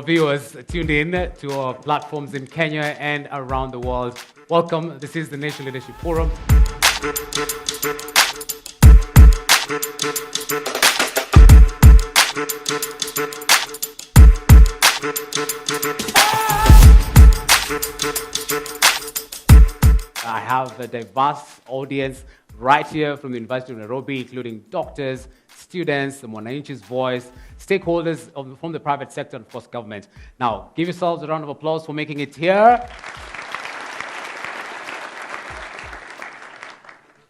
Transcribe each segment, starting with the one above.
our viewers tuned in to our platforms in Kenya and around the world. Welcome. This is the Nation Leadership Forum. I have a diverse audience right here from the University of Nairobi, including doctors, students, the Mwananchi's Voice, stakeholders from the private sector, and of course government. Now, give yourselves a round of applause for making it here.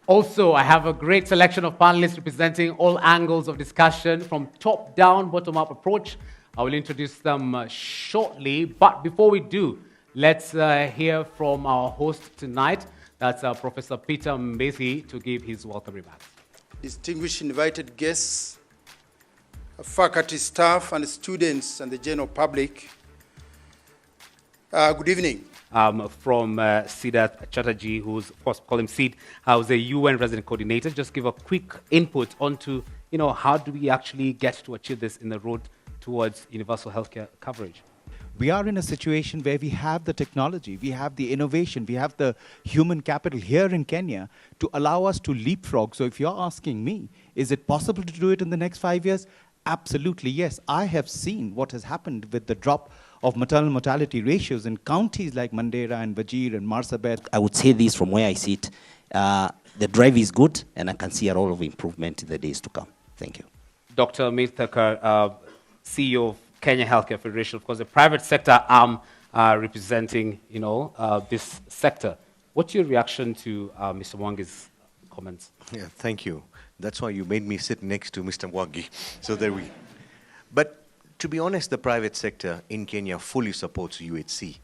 Also, I have a great selection of panelists representing all angles of discussion from top-down, bottom-up approach. I will introduce them shortly, but before we do, let's hear from our host tonight. That's Professor Peter Mbesi to give his welcome remarks. Distinguished invited guests, faculty, staff, and students, and the general public, good evening. From Siddharth Chatterjee, who's, of course, call him Sid, who's a UN resident coordinator. Just give a quick input onto, how do we actually get to achieve this in the road towards universal healthcare coverage? We are in a situation where we have the technology, we have the innovation, we have the human capital here in Kenya to allow us to leapfrog. So if you're asking me, is it possible to do it in the next 5 years? Absolutely, yes. I have seen what has happened with the drop of maternal mortality ratios in counties like Mandera and Wajir and Marsabit. I would say this from where I sit. The drive is good, and I can see a role of improvement in the days to come. Thank you. Dr. Amit Thakkar, CEO of Kenya Healthcare Federation, of course, the private sector arm representing, this sector. What's your reaction to Mr. Mwangi's comments? Yeah, thank you. That's why you made me sit next to Mr. Mwangi. So there we. But to be honest, the private sector in Kenya fully supports UHC.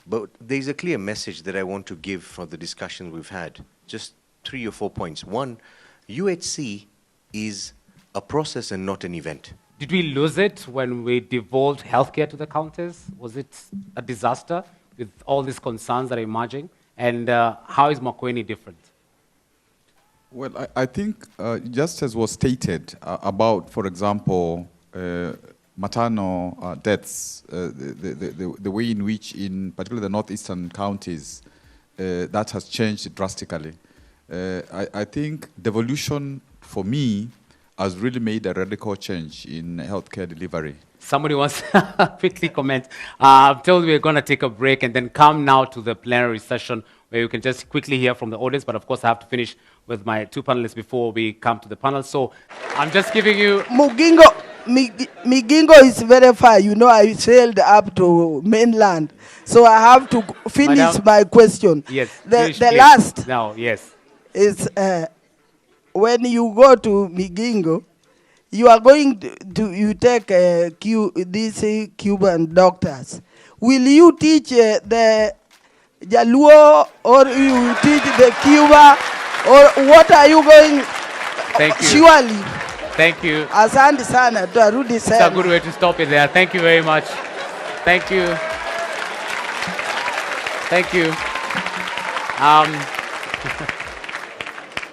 But there's a clear message that I want to give for the discussion we've had. Just 3 or 4 points. One, UHC is a process and not an event. Did we lose it when we devolved healthcare to the counties? Was it a disaster with all these concerns that are emerging? And how is Makueni different? Well, I think just as was stated about, for example, maternal deaths, the way in which, in particularly the northeastern counties, that has changed drastically. I think devolution, for me, has really made a radical change in healthcare delivery. Somebody wants to quickly comment. I'm told we're going to take a break and then come now to the plenary session where you can just quickly hear from the audience. But of course, I have to finish with my two panelists before we come to the panel. So I'm just giving you... Migingo is very far. I sailed up to mainland. So I have to finish my question. Yes. The last now, yes. is... when you go to Migingo, you are going you take these Cuban doctors. Will you teach the Jaluo or you teach the Cuba or what are you going? Thank you. Surely. Thank you. Asante sana, tuarudi sana. It's a good way to stop it there. Thank you very much. Thank you. Thank you.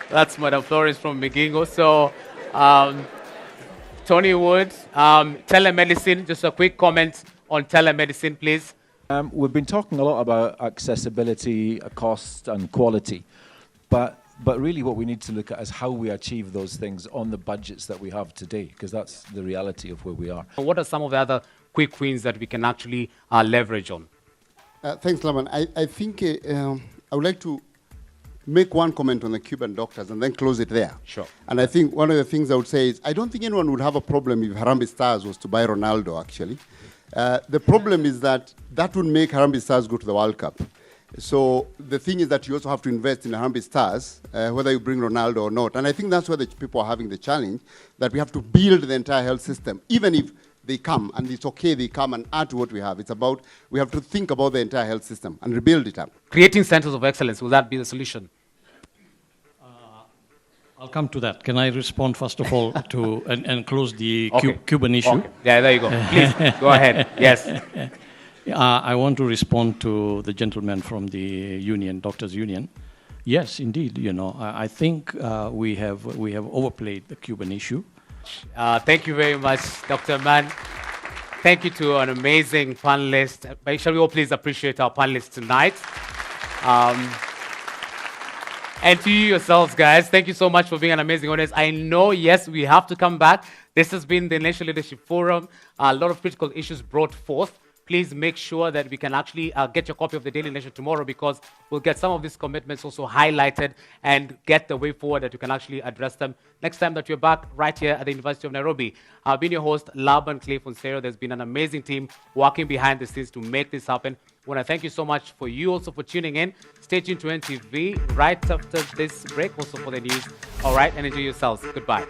That's Madam Flores from Migingo. So, Tony Wood, telemedicine, just a quick comment on telemedicine, please. We've been talking a lot about accessibility, cost, and quality. But really what we need to look at is how we achieve those things on the budgets that we have today, because that's the reality of where we are. What are some of the other quick wins that we can actually leverage on? Thanks, Laban. I think I would like to make one comment on the Cuban doctors and then close it there. Sure. And I think one of the things I would say is I don't think anyone would have a problem if Harambee Stars was to buy Ronaldo, actually. The problem is that would make Harambee Stars go to the World Cup. So the thing is that you also have to invest in Harambee Stars, whether you bring Ronaldo or not. And I think that's where the people are having the challenge, that we have to build the entire health system, even if they come, and it's okay they come and add to what we have. It's about, we have to think about the entire health system and rebuild it up. Creating centers of excellence, will that be the solution? I'll come to that. Can I respond first of all to and close the Okay. Cuban issue? Okay. Yeah, there you go. Please, go ahead. Yes. I want to respond to the gentleman from the union, Doctors Union. Yes, indeed. I think we have overplayed the Cuban issue. Thank you very much, Dr. Mann. Thank you to an amazing panelist. Shall we all please appreciate our panelists tonight? And to you yourselves, guys, thank you so much for being an amazing audience. I know, yes, we have to come back. This has been the Nation Leadership Forum. A lot of critical issues brought forth. Please make sure that we can actually get your copy of the Daily Nation tomorrow, because we'll get some of these commitments also highlighted and get the way forward that you can actually address them next time that you're back right here at the University of Nairobi. I've been your host, Laban Clay Fonsero. There's been an amazing team working behind the scenes to make this happen. I want to thank you so much for you also for tuning in. Stay tuned to NTV right after this break, also for the news. All right, and enjoy yourselves. Goodbye.